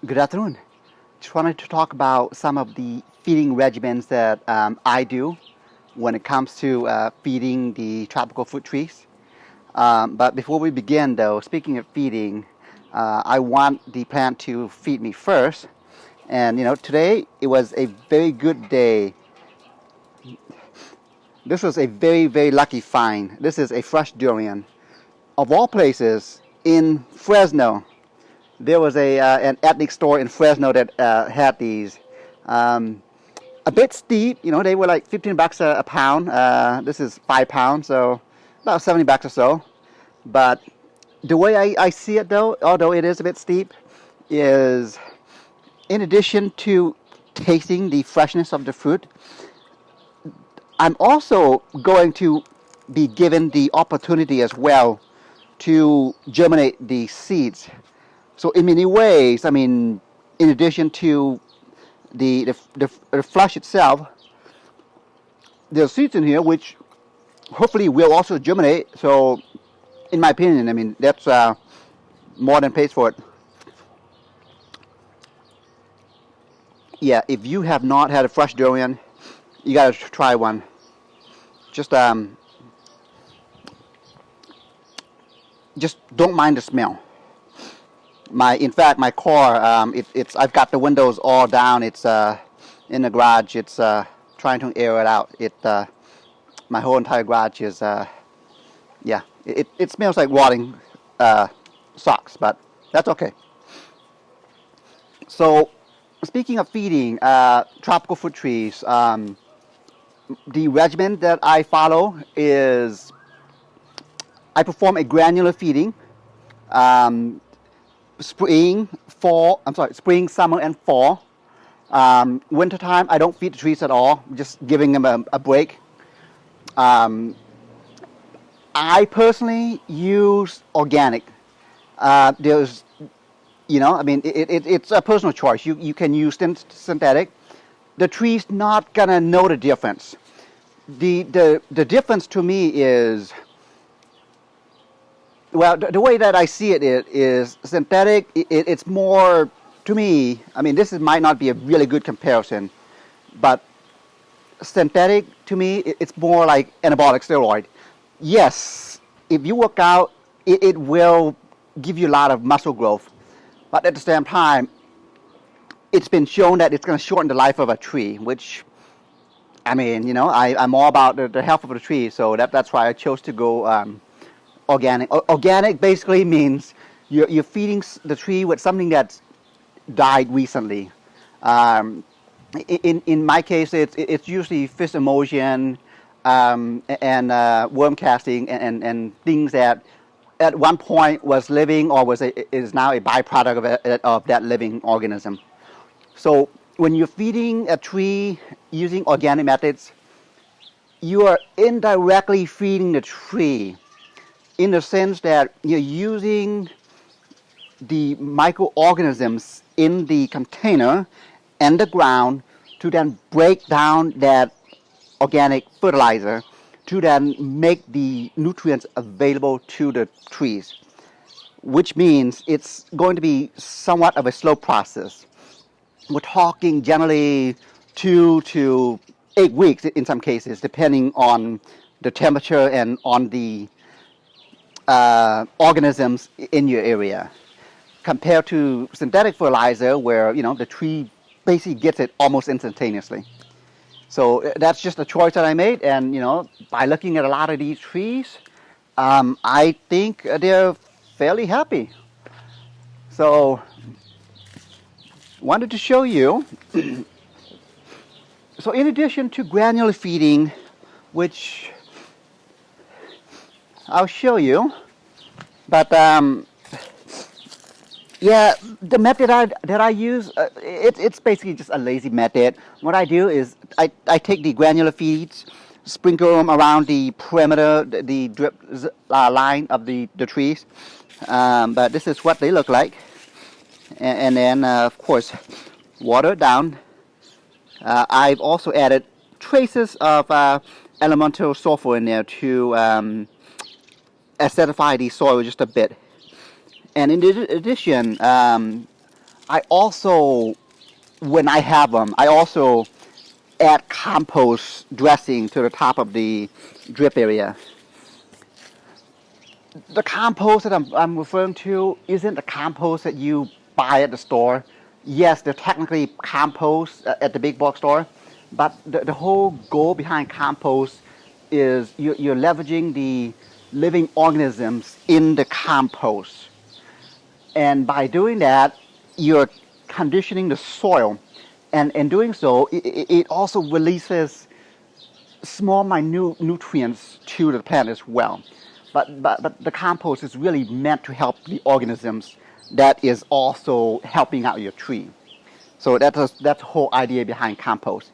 Good afternoon. Just wanted to talk about some of the feeding regimens that I do when it comes to feeding the tropical fruit trees. But before we begin, though, speaking of feeding, I want the plant to feed me first. And today it was a very good day. This was a very, very lucky find. This is a fresh durian. Of all places, in Fresno. There was an ethnic store in Fresno that had these. A bit steep, they were like $15 a pound. This is 5 pounds, so about $70 or so. But the way I see it, though, although it is a bit steep, is in addition to tasting the freshness of the fruit, I'm also going to be given the opportunity as well to germinate the seeds. So in many ways, in addition to the flesh itself, there's seeds in here which hopefully will also germinate. So in my opinion, that's more than pays for it. Yeah, if you have not had a fresh durian, you gotta try one. Just don't mind the smell. In fact, my car, it's I've got the windows all down. It's in the garage. It's trying to air it out. My whole entire garage is, yeah. It smells like rotting socks, but that's okay. So, speaking of feeding tropical fruit trees, the regimen that I follow is I perform a granular feeding. Spring, summer, and fall. Wintertime, I don't feed the trees at all, just giving them a break. I personally use organic. There's, it's a personal choice. You can use synthetic. The tree's not gonna know the difference. The difference to me is, well, the way that I see it is synthetic. It's more, to me, this might not be a really good comparison, but synthetic, to me, it's more like anabolic steroid. Yes, if you work out, it will give you a lot of muscle growth, but at the same time, it's been shown that it's going to shorten the life of a tree, which, I'm all about the health of the tree, so that's why I chose to go organic. Organic basically means you're feeding the tree with something that's died recently. In my case, it's usually fish emulsion and worm casting and things that at one point was living or is now a byproduct of that living organism. So when you're feeding a tree using organic methods, you are indirectly feeding the tree, in the sense that you're using the microorganisms in the container and the ground to then break down that organic fertilizer to then make the nutrients available to the trees, which means it's going to be somewhat of a slow process. We're talking generally 2 to 8 weeks in some cases, depending on the temperature and on the organisms in your area, compared to synthetic fertilizer where the tree basically gets it almost instantaneously. So that's just a choice that I made, and by looking at a lot of these trees, I think they're fairly happy. So wanted to show you. So in addition to granular feeding, which I'll show you, but yeah, the method that I use, it's basically just a lazy method. What I do is I take the granular feeds, sprinkle them around the perimeter, the drip line of the trees. But this is what they look like, and then of course water it down. I've also added traces of elemental sulfur in there to acidify the soil just a bit. And in addition, I also, when I have them, I also add compost dressing to the top of the drip area. The compost that I'm referring to isn't the compost that you buy at the store. Yes, they're technically compost at the big box store, but the whole goal behind compost is you're leveraging the living organisms in the compost. And by doing that, you're conditioning the soil. And in doing so, it also releases small, minute nutrients to the plant as well. But the compost is really meant to help the organisms that is also helping out your tree. So that's the whole idea behind compost.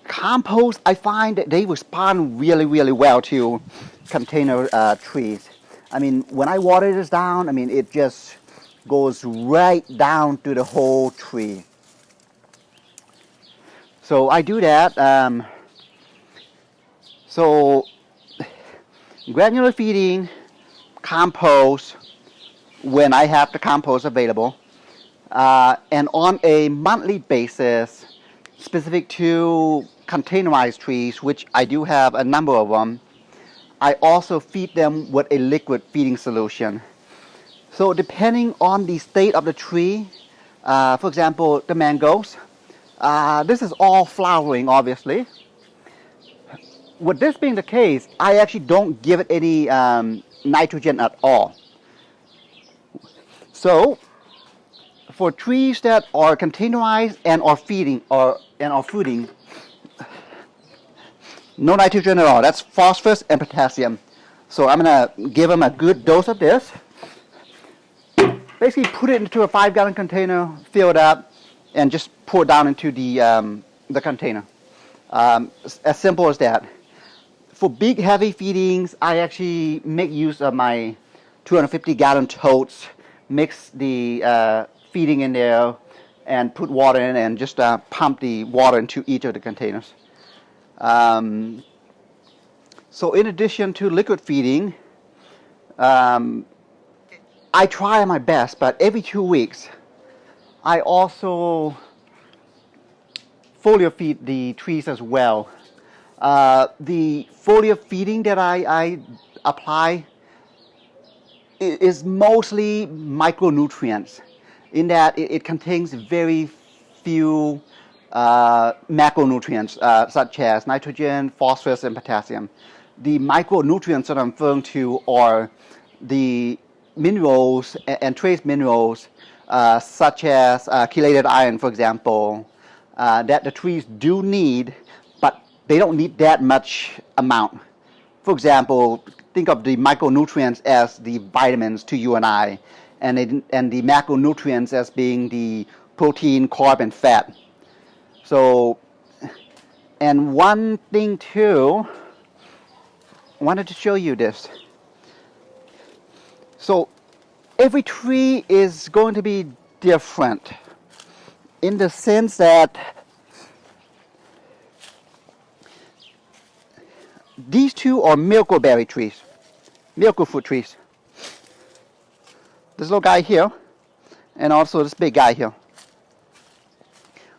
Compost, I find that they respond really, really well to container trees. I mean, when I water this down, I mean, it just goes right down to the whole tree. So I do that. So granular feeding, compost, when I have the compost available, and on a monthly basis, specific to containerized trees, which I do have a number of them, I also feed them with a liquid feeding solution. So depending on the state of the tree, for example, the mangoes, this is all flowering, obviously. With this being the case, I actually don't give it any nitrogen at all. So for trees that are containerized and are feeding and are fruiting, no nitrogen at all. That's phosphorus and potassium. So I'm gonna give them a good dose of this. Basically, put it into a 5-gallon container, fill it up, and just pour it down into the container. As simple as that. For big, heavy feedings, I actually make use of my 250-gallon totes, mix the feeding in there, and put water in, and just pump the water into each of the containers. So in addition to liquid feeding, I try my best, but every 2 weeks, I also foliar feed the trees as well. The foliar feeding that I apply is mostly micronutrients, in that it contains very few macronutrients such as nitrogen, phosphorus, and potassium. The micronutrients that I'm referring to are the minerals and trace minerals such as chelated iron, for example, that the trees do need, but they don't need that much amount. For example, think of the micronutrients as the vitamins to you and I, and the macronutrients as being the protein, carb, and fat. So, and one thing too, I wanted to show you this. So every tree is going to be different in the sense that these two are miracle-berry trees, miracle fruit trees. This little guy here, and also this big guy here.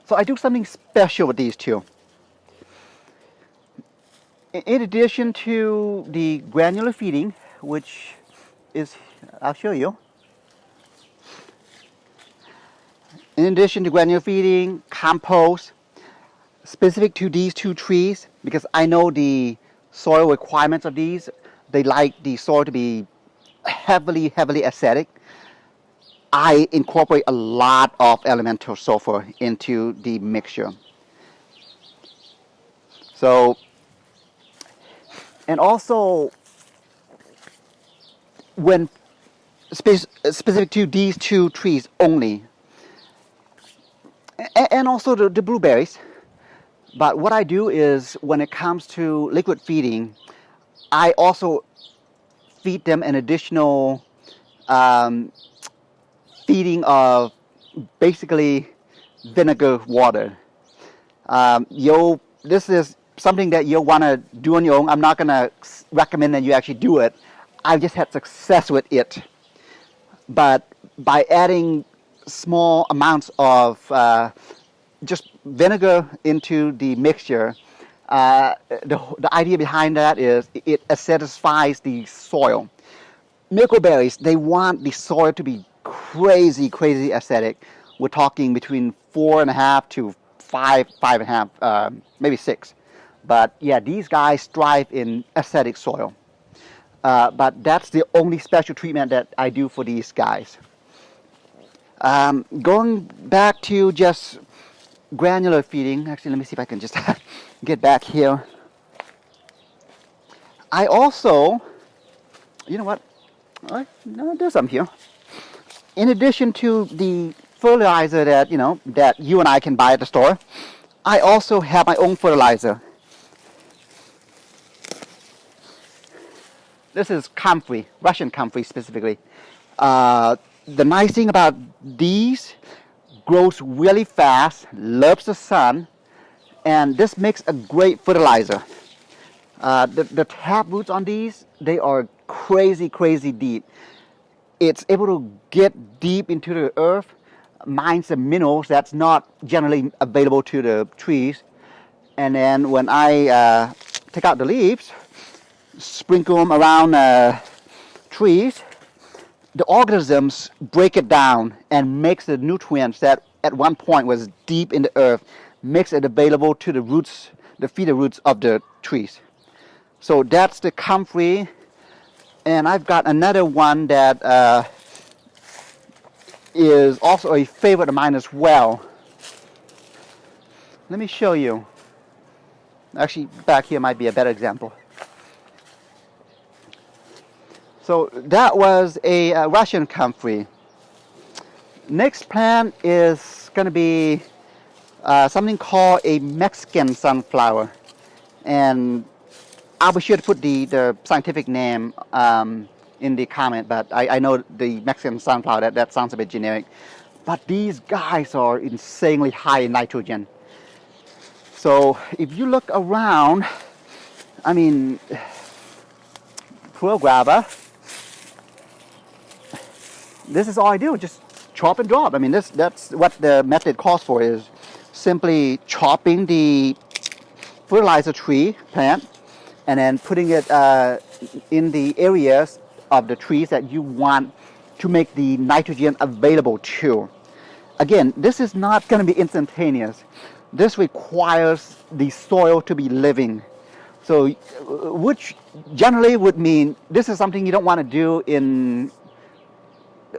So I do something special with these two. In addition to the granular feeding, which is, I'll show you. In addition to granular feeding, compost, specific to these two trees, because I know the soil requirements of these, they like the soil to be heavily acidic. I incorporate a lot of elemental sulfur into the mixture. So, and also, when specific to these two trees only, and also the blueberries, but what I do is when it comes to liquid feeding, I also feed them an additional feeding of basically vinegar water. This is something that you'll want to do on your own. I'm not going to recommend that you actually do it. I've just had success with it. But by adding small amounts of just vinegar into the mixture. The idea behind that is it acidifies the soil. Microberries, they want the soil to be crazy acidic. We're talking between 4.5 to 5.5, maybe 6. But yeah, these guys thrive in acidic soil. But that's the only special treatment that I do for these guys. Going back to just granular feeding. Actually, let me see if I can just get back here. I also, you know what? No, there's some here. In addition to the fertilizer that you and I can buy at the store, I also have my own fertilizer. This is comfrey, Russian comfrey specifically. The nice thing about these, grows really fast, loves the sun, and this makes a great fertilizer. The tap roots on these, they are crazy deep. It's able to get deep into the earth, mine some minerals that's not generally available to the trees. And then when I take out the leaves, sprinkle them around trees, the organisms break it down and makes the nutrients that at one point was deep in the earth, makes it available to the roots, the feeder roots of the trees. So that's the comfrey. And I've got another one that is also a favorite of mine as well. Let me show you. Actually, back here might be a better example. So that was a Russian comfrey. Next plant is going to be something called a Mexican sunflower. And I'll be sure to put the scientific name in the comment, but I know the Mexican sunflower, that sounds a bit generic. But these guys are insanely high in nitrogen. So if you look around, I mean, poor grabber. This is all I do, just chop and drop. I mean, that's what the method calls for, is simply chopping the fertilizer tree plant and then putting it in the areas of the trees that you want to make the nitrogen available to. Again, this is not going to be instantaneous. This requires the soil to be living. So, which generally would mean this is something you don't want to do in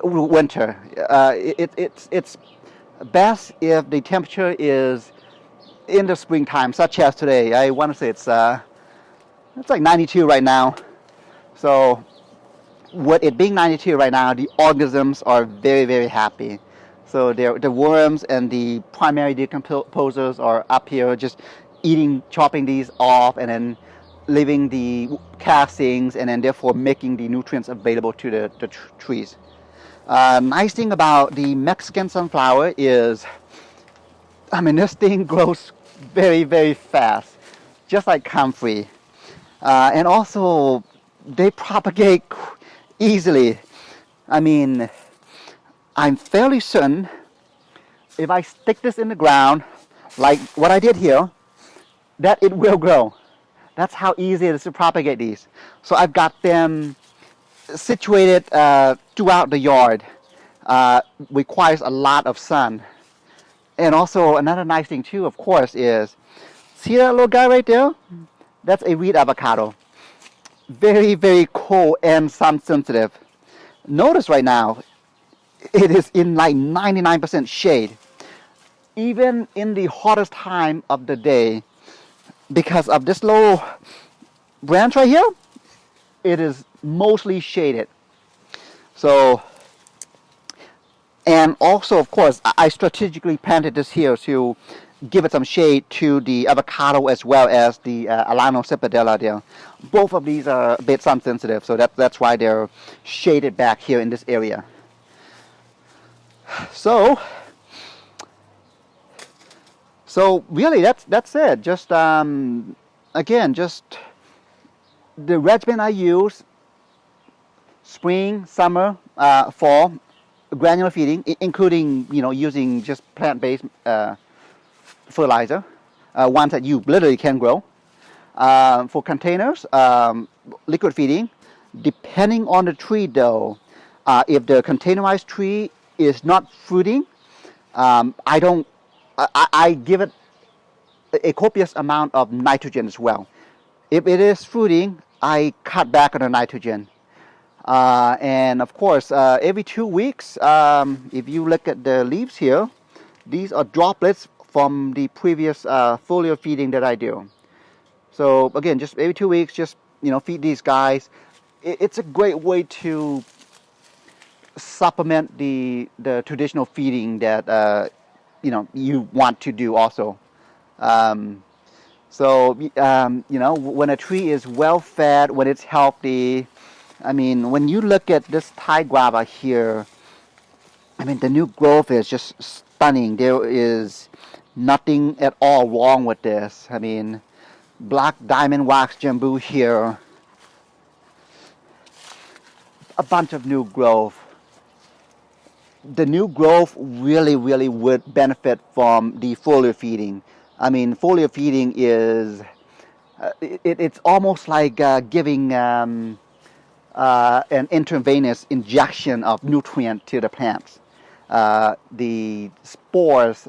winter. It's best if the temperature is in the springtime, such as today. I want to say it's like 92 right now. So with it being 92 right now, the organisms are very happy. So the worms and the primary decomposers are up here just chopping these off and then leaving the castings, and then therefore making the nutrients available to the trees. Nice thing about the Mexican sunflower is, I mean, this thing grows very fast, just like comfrey. And also, they propagate easily. I mean, I'm fairly certain if I stick this in the ground, like what I did here, that it will grow. That's how easy it is to propagate these. So I've got them situated throughout the yard. Requires a lot of sun. And also another nice thing too, of course, is, see that little guy right there? That's a reed avocado. Very cold and sun sensitive. Notice right now, it is in like 99% shade. Even in the hottest time of the day, because of this little branch right here, it is mostly shaded. So, and also, of course, I strategically planted this here to give it some shade to the avocado as well as the Alano cipadella there. Both of these are a bit sun sensitive, so that's why they're shaded back here in this area. So really that's it. Just again, just the regimen I use: spring, summer, fall. granular feeding, including using just plant-based fertilizer, ones that you literally can grow. For containers, liquid feeding. Depending on the tree, though, if the containerized tree is not fruiting, I give it a copious amount of nitrogen as well. If it is fruiting, I cut back on the nitrogen. And of course, every 2 weeks, if you look at the leaves here, these are droplets from the previous foliar feeding that I do. So again, just every 2 weeks, just feed these guys. It's a great way to supplement the traditional feeding that you want to do also. When a tree is well fed, when it's healthy, I mean, when you look at this Thai guava here, I mean, the new growth is just stunning. There is nothing at all wrong with this. I mean, black diamond wax jambu here, a bunch of new growth. The new growth really would benefit from the foliar feeding. I mean, foliar feeding is, it's almost like giving an intravenous injection of nutrient to the plants. The spores,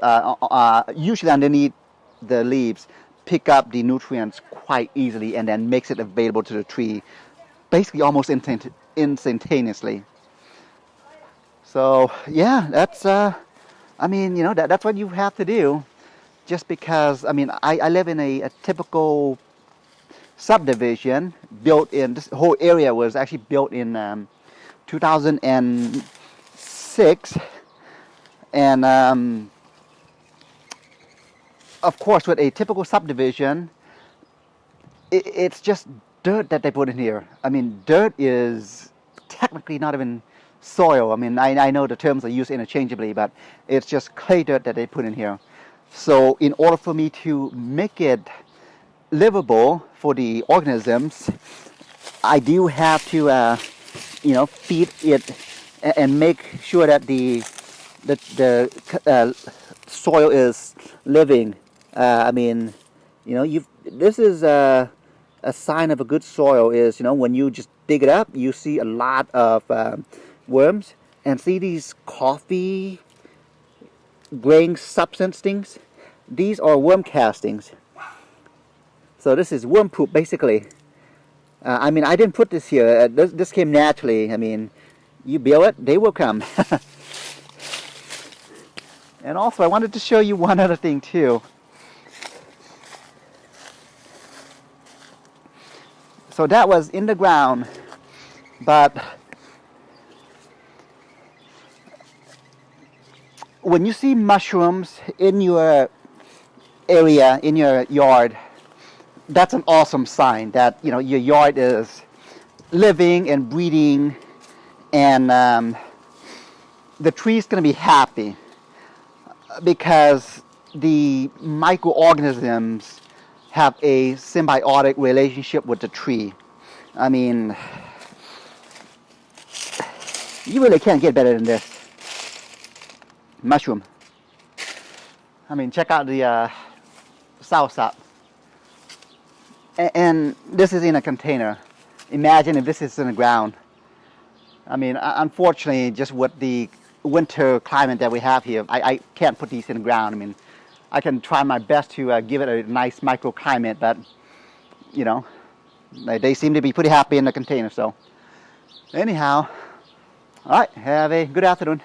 usually underneath the leaves, pick up the nutrients quite easily and then makes it available to the tree, basically almost instantaneously. So yeah, that's that's what you have to do. Just because, I mean, I live in a typical subdivision built in, this whole area was actually built in 2006, and of course, with a typical subdivision, it's just dirt that they put in here. I mean, dirt is technically not even soil. I mean, I know the terms are used interchangeably, but it's just clay dirt that they put in here. So in order for me to make it livable for the organisms, I do have to feed it and make sure that the soil is living. This is a sign of a good soil is, when you just dig it up, you see a lot of worms, and see these coffee grain substance things. These are worm castings. So this is worm poop, basically. I didn't put this here. This came naturally. I mean, you build it, they will come. And also, I wanted to show you one other thing too. So that was in the ground, but when you see mushrooms in your area, in your yard, that's an awesome sign that your yard is living and breathing, and the tree's going to be happy because the microorganisms have a symbiotic relationship with the tree. I mean, you really can't get better than this. Mushroom. I mean, check out the soursop. And this is in a container. Imagine if this is in the ground. I mean, unfortunately, just with the winter climate that we have here, I can't put these in the ground. I mean, I can try my best to give it a nice microclimate, but they seem to be pretty happy in the container. So anyhow, all right, have a good afternoon.